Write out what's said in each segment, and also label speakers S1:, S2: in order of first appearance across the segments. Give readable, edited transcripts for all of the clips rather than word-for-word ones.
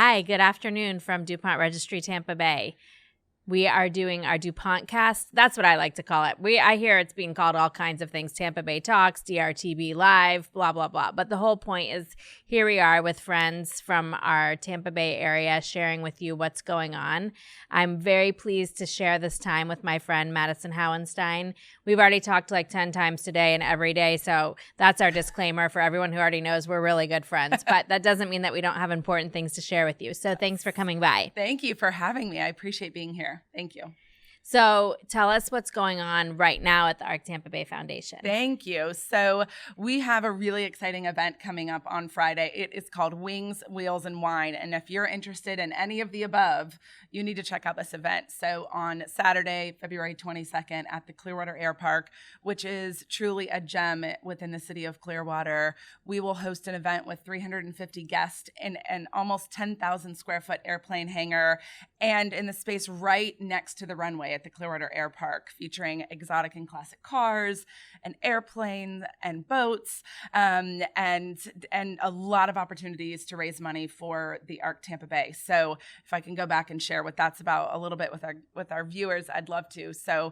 S1: Hi, good afternoon from duPont Registry Tampa Bay. We are doing our duPont cast. That's what I like to call it. I hear it's being called all kinds of things. Tampa Bay Talks, DRTB Live, blah, blah, blah. But the whole point is here we are with friends from our Tampa Bay area sharing with you what's going on. I'm very pleased to share this time with my friend Madison Hauenstein. We've already talked like 10 times today and every day. So that's our disclaimer for everyone who already knows we're really good friends. But that doesn't mean that we don't have important things to share with you. So thanks for coming by.
S2: Thank you for having me. I appreciate being here. Thank you.
S1: So tell us what's going on right now at the ARC Tampa Bay Foundation.
S2: Thank you. So we have a really exciting event coming up on Friday. It is called Wings, Wheels, and Wine. And if you're interested in any of the above, you need to check out this event. So on Saturday, February 22nd at the Clearwater Air Park, which is truly a gem within the city of Clearwater, we will host an event with 350 guests in an almost 10,000 square foot airplane hangar and in the space right next to the runway at the Clearwater Air Park, featuring exotic and classic cars and airplanes and boats, and a lot of opportunities to raise money for the ARC Tampa Bay. So if I can go back and share what that's about a little bit with our viewers, I'd love to. So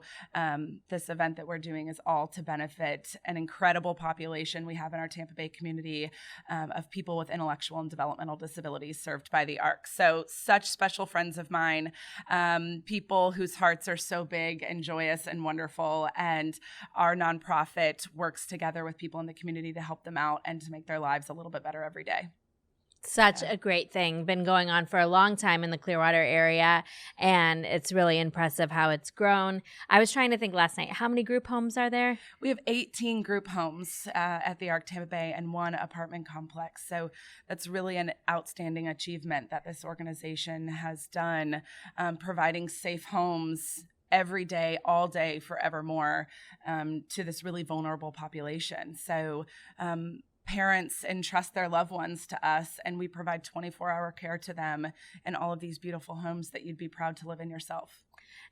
S2: this event that we're doing is all to benefit an incredible population we have in our Tampa Bay community of people with intellectual and developmental disabilities served by the ARC. So such special friends of mine, people whose hearts are so big and joyous and wonderful, and our nonprofit works together with people in the community to help them out and to make their lives a little bit better every day.
S1: Such a great thing. Been going on for a long time in the Clearwater area, and it's really impressive how it's grown. I was trying to think last night, how many group homes are there?
S2: We have 18 group homes at the ARC Tampa Bay and one apartment complex. So that's really an outstanding achievement that this organization has done, providing safe homes every day, all day, forevermore, to this really vulnerable population. So parents entrust their loved ones to us, and we provide 24-hour care to them in all of these beautiful homes that you'd be proud to live in yourself.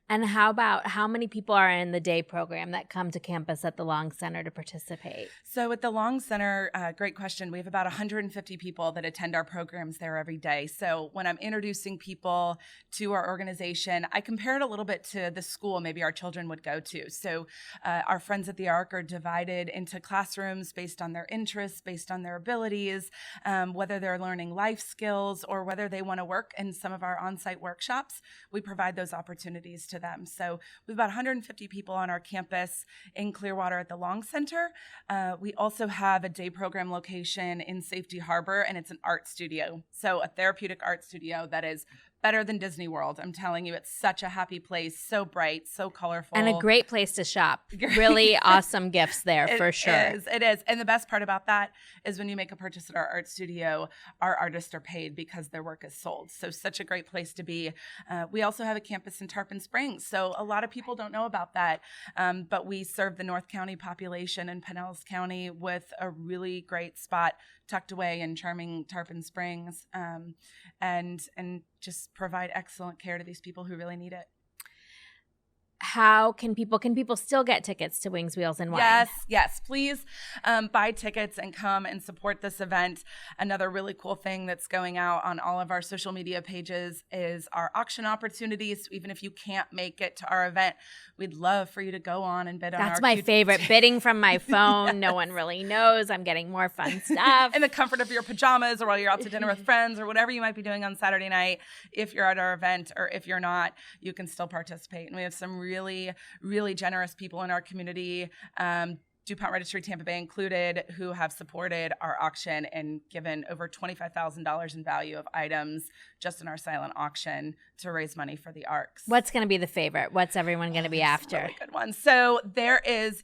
S1: And how about how many people are in the day program that come to campus at the Long Center to participate?
S2: So at the Long Center, great question. We have about 150 people that attend our programs there every day. So when I'm introducing people to our organization, I compare it a little bit to the school maybe our children would go to. So our friends at the ARC are divided into classrooms based on their interests, based on their abilities, whether they're learning life skills or whether they want to work in some of our on-site workshops. We provide those opportunities to them. So we have about 150 people on our campus in Clearwater at the Long Center. We also have a day program location in Safety Harbor, and it's an art studio. So a therapeutic art studio that is better than Disney World. I'm telling you, it's such a happy place, so bright, so colorful.
S1: And a great place to shop. Really awesome gifts there for sure.
S2: It is. And the best part about that is when you make a purchase at our art studio, our artists are paid because their work is sold. So such a great place to be. We also have a campus in Tarpon Springs. So a lot of people don't know about that, but we serve the North County population in Pinellas County with a really great spot tucked away in charming Tarpon Springs, and just provide excellent care to these people who really need it.
S1: How can people still get tickets to Wings, Wheels, and Wine?
S2: Yes. Please buy tickets and come and support this event. Another really cool thing that's going out on all of our social media pages is our auction opportunities. Even if you can't make it to our event, we'd love for you to go on and bid on our
S1: That's my favorite, bidding from my phone.
S2: Yes.
S1: No one really knows. I'm getting more fun stuff.
S2: In the comfort of your pajamas or while you're out to dinner with friends or whatever you might be doing on Saturday night. If you're at our event or if you're not, you can still participate. And we have some really, really generous people in our community, duPont Registry Tampa Bay included, who have supported our auction and given over $25,000 in value of items just in our silent auction to raise money for the ARCs.
S1: What's going to be the favorite? What's everyone going to be after?
S2: Really good one. So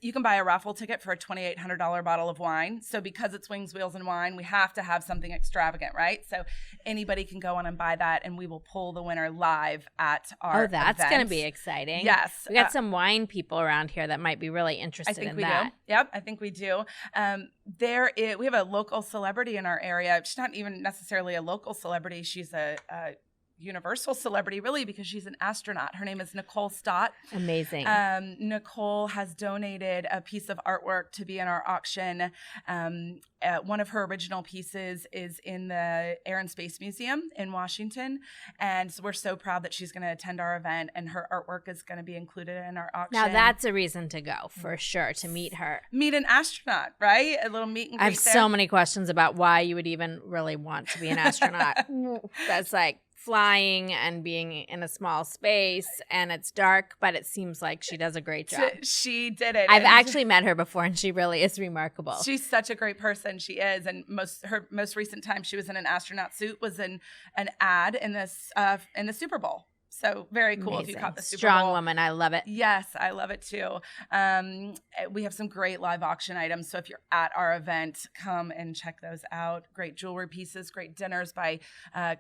S2: you can buy a raffle ticket for a $2,800 bottle of wine. So because it's Wings, Wheels, and Wine, we have to have something extravagant, right? So anybody can go on and buy that, and we will pull the winner live at our event.
S1: That's going to be exciting.
S2: Yes.
S1: We got some wine people around here that might be really interested in that.
S2: I think we do. Yep, I think we do. We have a local celebrity in our area. She's not even necessarily a local celebrity. She's a universal celebrity, really, because she's an astronaut. Her name is Nicole Stott.
S1: Amazing.
S2: Nicole has donated a piece of artwork to be in our auction. One of her original pieces is in the Air and Space Museum in Washington. And so we're so proud that she's going to attend our event, and her artwork is going to be included in our auction.
S1: Now that's a reason to go, for sure, to meet her.
S2: Meet an astronaut, right? A little meet and greet.
S1: I have so many questions about why you would even really want to be an astronaut. That's like flying and being in a small space, and it's dark, but it seems like she does a great job.
S2: She did it.
S1: I've actually met her before, and she really is remarkable.
S2: She's such a great person. She is, and her most recent time she was in an astronaut suit was in an ad in the Super Bowl. So very cool.
S1: Amazing.
S2: If you caught the Super
S1: Strong
S2: Bowl.
S1: woman. I love it.
S2: Yes, I love it too. We have some great live auction items. So if you're at our event, come and check those out. Great jewelry pieces, great dinners by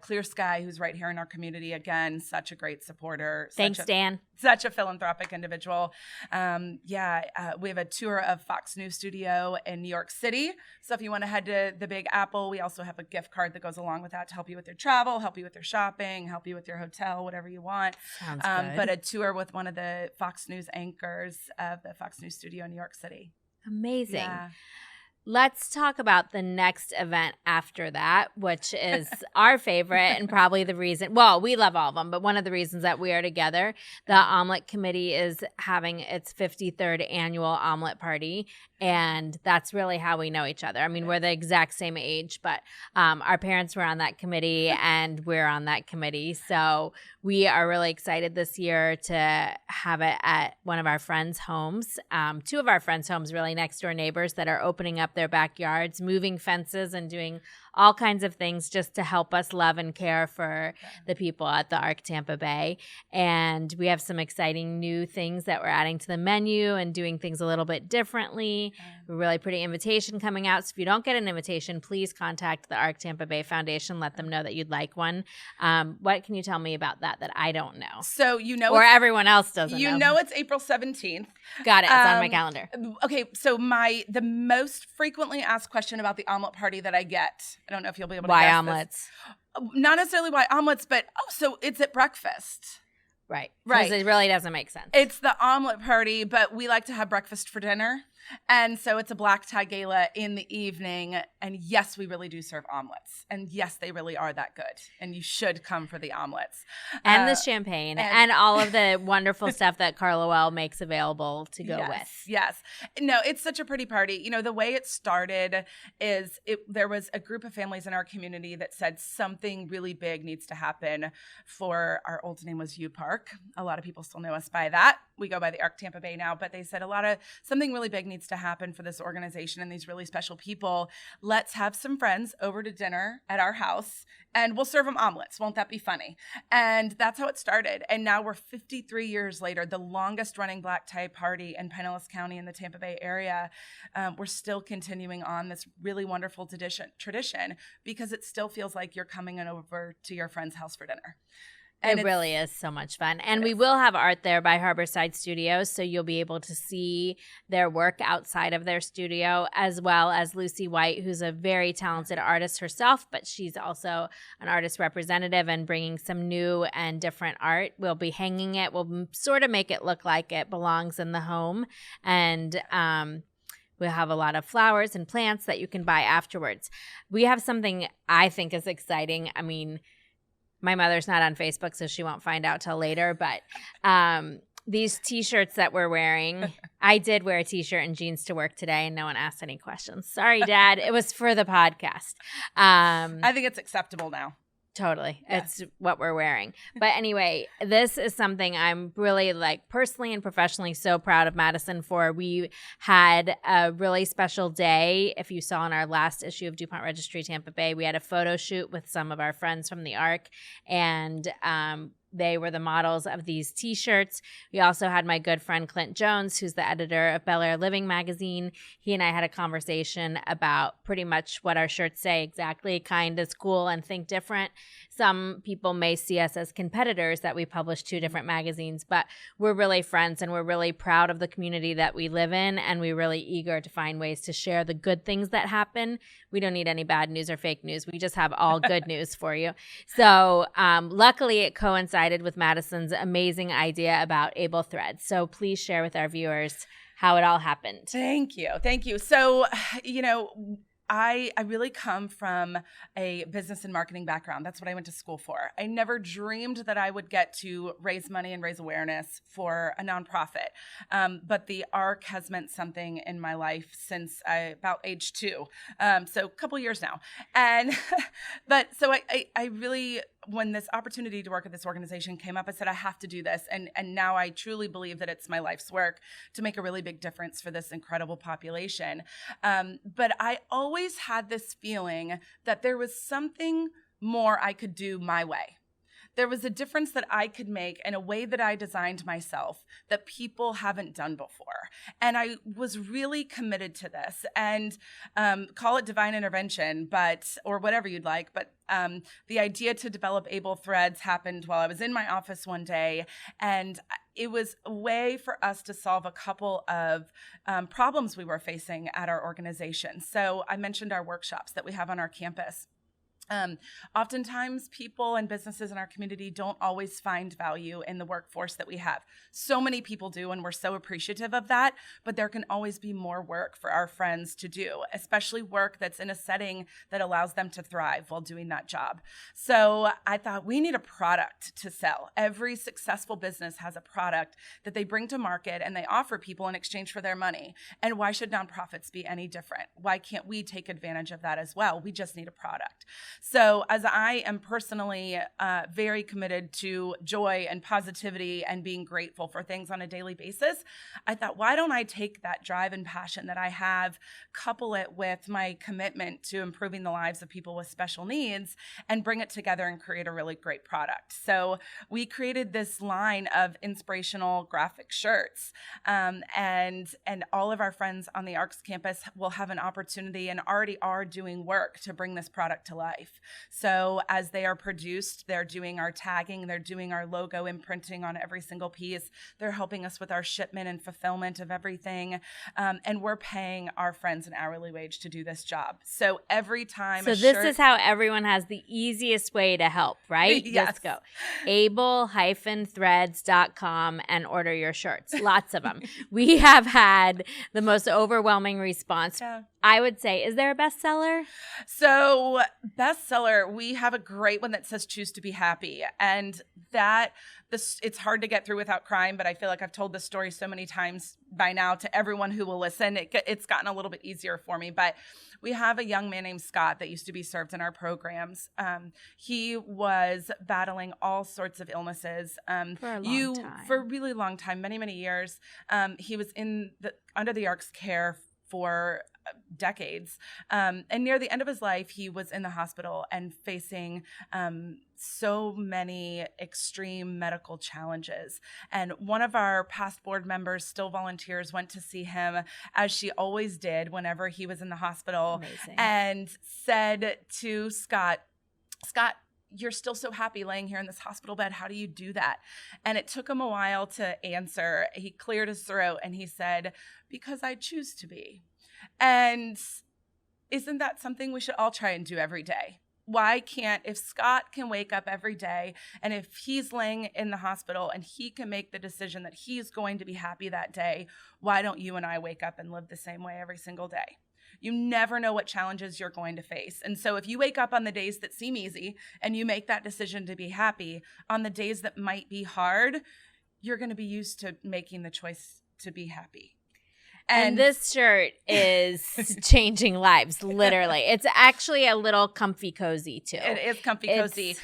S2: Clear Sky, who's right here in our community. Again, such a great supporter.
S1: Thanks, Dan.
S2: Such a philanthropic individual. We have a tour of Fox News Studio in New York City. So if you want to head to the Big Apple, we also have a gift card that goes along with that to help you with your travel, help you with your shopping, help you with your hotel, whatever you want.
S1: Sounds good.
S2: But a tour with one of the Fox News anchors of the Fox News Studio in New York City.
S1: Amazing.
S2: Yeah.
S1: Let's talk about the next event after that, which is our favorite and probably the reason. Well, we love all of them, but one of the reasons that we are together, the Omelet Committee is having its 53rd annual omelet party. And that's really how we know each other. I mean, we're the exact same age, but our parents were on that committee and we're on that committee. So we are really excited this year to have it at one of our friends' homes. Two of our friends' homes, really next door neighbors that are opening up their backyards, moving fences and doing all kinds of things just to help us love and care for the people at the Arc Tampa Bay. And we have some exciting new things that we're adding to the menu and doing things a little bit differently. A really pretty invitation coming out. So if you don't get an invitation, please contact the Arc Tampa Bay Foundation. Let them know that you'd like one. What can you tell me about that I don't know?
S2: So
S1: or everyone else doesn't know.
S2: You know it's April 17th.
S1: Got it. It's on my calendar.
S2: Okay, so the most frequently asked question about the omelet party that I get, I don't know if you'll be able to guess
S1: Why omelets?
S2: This. Not necessarily why omelets, but so it's at breakfast.
S1: Right.
S2: Right.
S1: Because it really doesn't make sense.
S2: It's the omelet party, but we like to have breakfast for dinner. And so it's a black tie gala in the evening. And yes, we really do serve omelets. And yes, they really are that good. And you should come for the omelets.
S1: And the champagne and all of the wonderful stuff that Carlowell makes available to go with.
S2: Yes. No, it's such a pretty party. You know, the way it started is there was a group of families in our community that said something really big needs to happen for our old name was U Park. A lot of people still know us by that. We go by the Arc Tampa Bay now, but they said something really big needs to happen for this organization and these really special people. Let's have some friends over to dinner at our house and we'll serve them omelets. Won't that be funny? And that's how it started. And now we're 53 years later, the longest running black tie party in Pinellas County in the Tampa Bay area. We're still continuing on this really wonderful tradition because it still feels like you're coming over to your friend's house for dinner. And
S1: it really is so much fun. And we will have art there by Harborside Studios, so you'll be able to see their work outside of their studio, as well as Lucy White, who's a very talented artist herself, but she's also an artist representative and bringing some new and different art. We'll be hanging it. We'll sort of make it look like it belongs in the home. And we'll have a lot of flowers and plants that you can buy afterwards. We have something I think is exciting. I mean, my mother's not on Facebook, so she won't find out till later. But these T-shirts that we're wearing, I did wear a T-shirt and jeans to work today, and no one asked any questions. Sorry, Dad. It was for the podcast.
S2: I think it's acceptable now.
S1: Totally. Yeah. It's what we're wearing. But anyway, this is something I'm really personally and professionally so proud of Madison for. We had a really special day. If you saw in our last issue of DuPont Registry Tampa Bay, we had a photo shoot with some of our friends from the Arc. And They were the models of these T-shirts. We also had my good friend Clint Jones, who's the editor of Bel Air Living magazine. He and I had a conversation about pretty much what our shirts say exactly, kind is cool and think different. Some people may see us as competitors that we publish 2 different magazines, but we're really friends and we're really proud of the community that we live in, and we're really eager to find ways to share the good things that happen. We don't need any bad news or fake news. We just have all good news for you. So luckily it coincided with Madison's amazing idea about Able Threads. So please share with our viewers how it all happened.
S2: Thank you. Thank you. So, I really come from a business and marketing background. That's what I went to school for. I never dreamed that I would get to raise money and raise awareness for a nonprofit. But the ARC has meant something in my life since about age 2. So a couple years now. And, but so I really, when this opportunity to work at this organization came up, I said, I have to do this. And now I truly believe that it's my life's work to make a really big difference for this incredible population. But I always had this feeling that there was something more I could do my way. There was a difference that I could make in a way that I designed myself that people haven't done before. And I was really committed to this, and call it divine intervention, or whatever you'd like. But the idea to develop Able Threads happened while I was in my office one day, and it was a way for us to solve a couple of problems we were facing at our organization. So I mentioned our workshops that we have on our campus. Oftentimes people and businesses in our community don't always find value in the workforce that we have. So many people do, and we're so appreciative of that, but there can always be more work for our friends to do, especially work that's in a setting that allows them to thrive while doing that job. So I thought we need a product to sell. Every successful business has a product that they bring to market and they offer people in exchange for their money. And why should nonprofits be any different? Why can't we take advantage of that as well? We just need a product. So as I am personally very committed to joy and positivity and being grateful for things on a daily basis, I thought, why don't I take that drive and passion that I have, couple it with my commitment to improving the lives of people with special needs, and bring it together and create a really great product. So we created this line of inspirational graphic shirts, and all of our friends on the ARCS campus will have an opportunity and already are doing work to bring this product to life. So as they are produced, they're doing our tagging, they're doing our logo imprinting on every single piece. They're helping us with our shipment and fulfillment of everything. And we're paying our friends an hourly wage to do this job. So every time
S1: this is how everyone has the easiest way to help, right?
S2: Yes.
S1: Just go able-threads.com and order your shirts. Lots of them. We have had the most overwhelming response. Yeah. I would say, is there a bestseller?
S2: So bestseller, we have a great one that says choose to be happy. And it's hard to get through without crying, but I feel like I've told this story so many times by now to everyone who will listen. It's gotten a little bit easier for me, but we have a young man named Scott that used to be served in our programs. He was battling all sorts of illnesses
S1: for a
S2: really long time, many, many years. He was under the ARC's care for decades. And near the end of his life, he was in the hospital and facing so many extreme medical challenges. And one of our past board members, still volunteers, went to see him, as she always did whenever he was in the hospital.
S1: Amazing.
S2: And said to Scott, you're still so happy laying here in this hospital bed. How do you do that? And it took him a while to answer. He cleared his throat and he said, because I choose to be. And isn't that something we should all try and do every day? If Scott can wake up every day and if he's laying in the hospital and he can make the decision that he's going to be happy that day, why don't you and I wake up and live the same way every single day? You never know what challenges you're going to face. And so if you wake up on the days that seem easy and you make that decision to be happy, on the days that might be hard, you're going to be used to making the choice to be happy.
S1: And this shirt is changing lives, literally. It's actually a little comfy cozy, too.
S2: It is comfy cozy.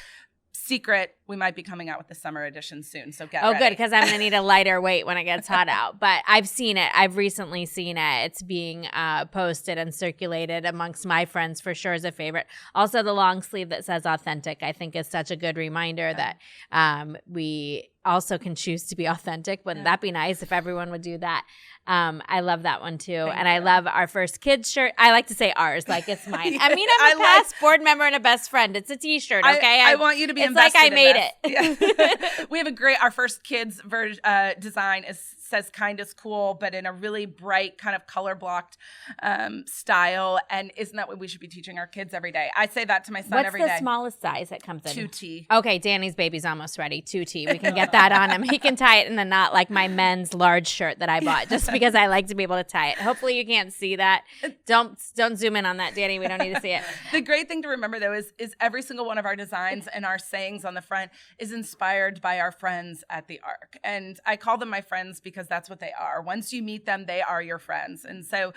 S2: secret, we might be coming out with the summer edition soon. So get
S1: ready.
S2: ready.
S1: Good, because I'm going to need a lighter weight when it gets hot out. But I've seen it. I've recently seen it. It's being posted and circulated amongst my friends for sure as a favorite. Also, the long sleeve that says authentic, I think is such a good reminder that we also can choose to be authentic. Wouldn't that be nice if everyone would do that? I love that one too. I love our first kids shirt. I like to say ours, like it's mine. I mean, I'm a past board member and a best friend. It's a t-shirt, okay?
S2: I want you to be
S1: invested like I made it.
S2: Yeah. We have our first kids design says kind is cool, but in a really bright kind of color blocked style. And isn't that what we should be teaching our kids every day? I say that to my son every day.
S1: What's the smallest size that comes in?
S2: 2T.
S1: Okay, Danny's baby's almost ready. 2T. We can get that on him. He can tie it in a knot like my men's large shirt that I bought, just because I like to be able to tie it. Hopefully you can't see that. Don't zoom in on that, Danny. We don't need to see it.
S2: The great thing to remember though is every single one of our designs and our sayings on the front is inspired by our friends at the Ark. And I call them my friends because that's what they are. Once you meet them, they are your friends. And so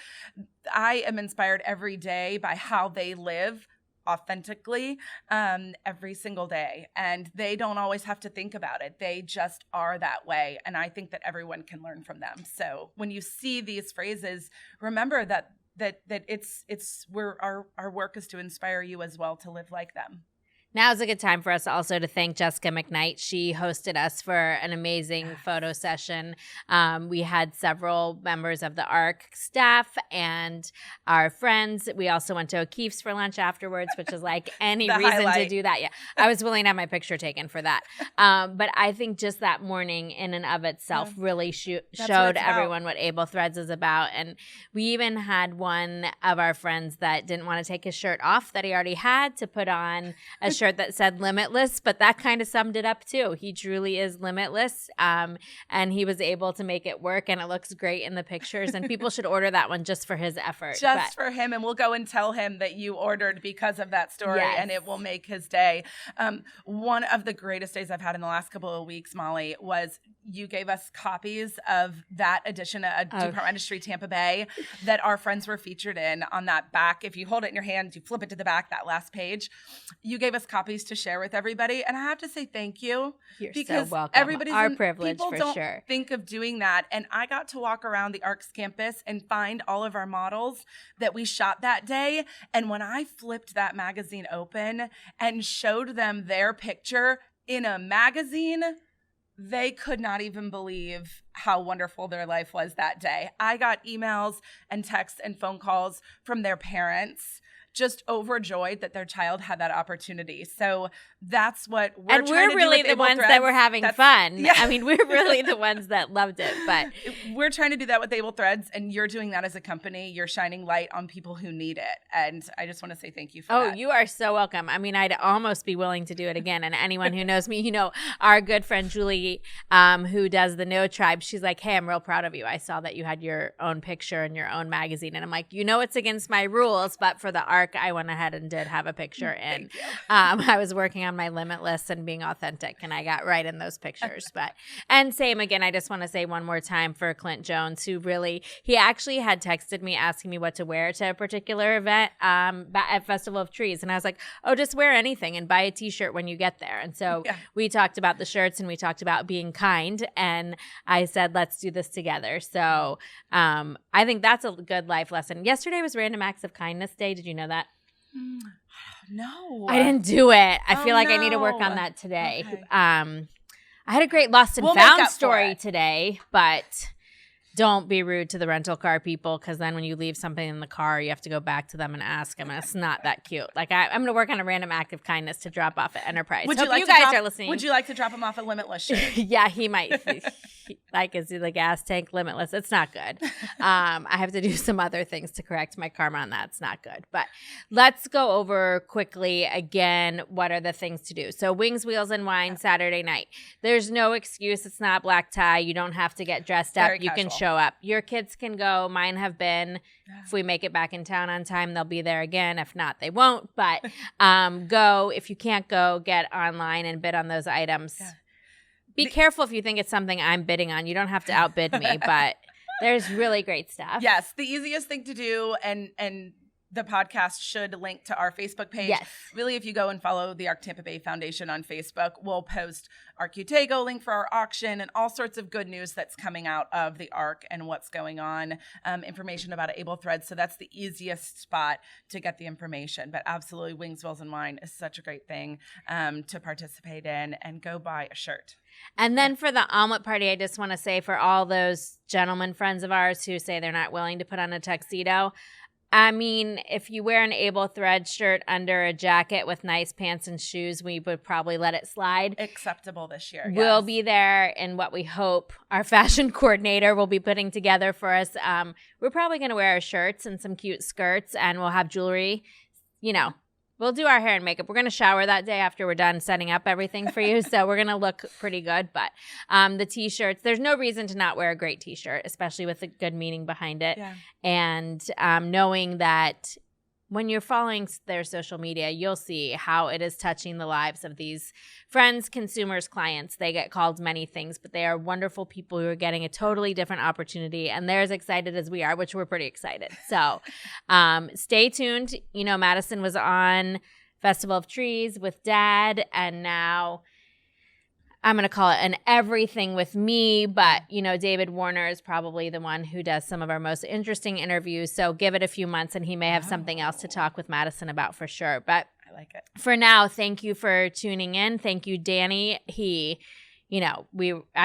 S2: I am inspired every day by how they live authentically every single day. And they don't always have to think about it. They just are that way. And I think that everyone can learn from them. So when you see these phrases, remember that it's where our work is to inspire you as well to live like them.
S1: Now's a good time for us also to thank Jessica McKnight. She hosted us for an amazing photo session. We had several members of the Ark staff and our friends. We also went to O'Keefe's for lunch afterwards, which is like any reason
S2: highlight.
S1: to do that. Yeah, I was willing to have my picture taken for that. But I think just that morning in and of itself really showed everyone what Able Threads is about. And we even had one of our friends that didn't want to take his shirt off that he already had to put on a shirt that said limitless, but that kind of summed it up too. He truly is limitless, and he was able to make it work, and it looks great in the pictures, and people should order that one just for his effort.
S2: Just for him, and we'll go and tell him that you ordered because of that story, and it will make his day. One of the greatest days I've had in the last couple of weeks, Molly, was you gave us copies of that edition of duPont Registry Tampa Bay that our friends were featured in on that back. If you hold it in your hand, you flip it to the back, that last page. You gave us copies to share with everybody. And I have to say thank you.
S1: You're
S2: because
S1: so welcome.
S2: Everybody's
S1: Our privilege for
S2: don't
S1: sure.
S2: think of doing that. And I got to walk around the Ark's campus and find all of our models that we shot that day. And when I flipped that magazine open and showed them their picture in a magazine, they could not even believe how wonderful their life was that day. I got emails and texts and phone calls from their parents just overjoyed that their child had that opportunity. So that's what we're trying to do. And we're
S1: really the ones that were having fun.
S2: Yeah.
S1: I mean, we're really the ones that loved it. But
S2: we're trying to do that with Able Threads, and you're doing that as a company. You're shining light on people who need it. And I just want to say thank you for that.
S1: Oh, you are so welcome. I mean, I'd almost be willing to do it again. And anyone who knows me, our good friend Julie, who does the No Tribe, she's like, hey, I'm real proud of you. I saw that you had your own picture in your own magazine. And I'm like, it's against my rules, but for the Ark, I went ahead and did have a picture in. I was working on my limitless and being authentic, and I got right in those pictures. And same again, I just want to say one more time for Clint Jones, who he actually had texted me asking me what to wear to a particular event at Festival of Trees. And I was like, oh, just wear anything and buy a t-shirt when you get there. And so we talked about the shirts and we talked about being kind. And I said, let's do this together. So I think that's a good life lesson. Yesterday was Random Acts of Kindness Day. Did you know that?
S2: No.
S1: I didn't do it. I feel like I need to work on that today.
S2: Okay.
S1: I had a great lost and found story today, but don't be rude to the rental car people, because then when you leave something in the car, you have to go back to them and ask them, and it's not that cute. Like I'm going to work on a random act of kindness to drop off at Enterprise. Hope you guys are listening.
S2: Would you like to drop him off a Limitless shirt?
S1: Yeah, he might. Is the gas tank Limitless? It's not good. I have to do some other things to correct my karma on that. It's not good. But let's go over quickly again, what are the things to do? So Wings, Wheels, and Wine Saturday night. There's no excuse. It's not black tie. You don't have to get dressed up. You can show up. Your kids can go. Mine have been. If we make it back in town on time, they'll be there again. If not, they won't. But go. If you can't go, get online and bid on those items. Yeah. Be careful if you think it's something I'm bidding on. You don't have to outbid me, but there's really great stuff.
S2: Yes, the easiest thing to do, and the podcast should link to our Facebook page.
S1: Yes.
S2: Really, if you go and follow the ARC Tampa Bay Foundation on Facebook, we'll post our Qtego link for our auction and all sorts of good news that's coming out of the ARC and what's going on, information about Able Threads. So that's the easiest spot to get the information. But absolutely, Wings, Wheels, and Wine is such a great thing to participate in, and go buy a shirt.
S1: And then for the omelet party, I just want to say, for all those gentlemen friends of ours who say they're not willing to put on a tuxedo, I mean, if you wear an Able Thread shirt under a jacket with nice pants and shoes, we would probably let it slide.
S2: Acceptable this year.
S1: We'll be there in what we hope our fashion coordinator will be putting together for us. We're probably going to wear our shirts and some cute skirts, and we'll have jewelry. You know, we'll do our hair and makeup. We're going to shower that day after we're done setting up everything for you. So we're going to look pretty good. But the T-shirts, there's no reason to not wear a great T-shirt, especially with a good meaning behind it.
S2: Yeah.
S1: And knowing that when you're following their social media, you'll see how it is touching the lives of these friends, consumers, clients. They get called many things, but they are wonderful people who are getting a totally different opportunity, and they're as excited as we are, which we're pretty excited. So stay tuned. You know, Madison was on Festival of Trees with Dad, and now I'm going to call it an everything with me, but, you know, David Warner is probably the one who does some of our most interesting interviews. So give it a few months and he may have something else to talk with Madison about for sure. But
S2: I like it.
S1: For now, thank you for tuning in. Thank you, Danny. I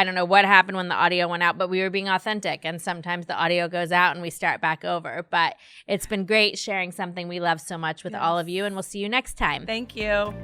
S1: don't know what happened when the audio went out, but we were being authentic, and sometimes the audio goes out and we start back over. But it's been great sharing something we love so much with all of you, and we'll see you next time.
S2: Thank you.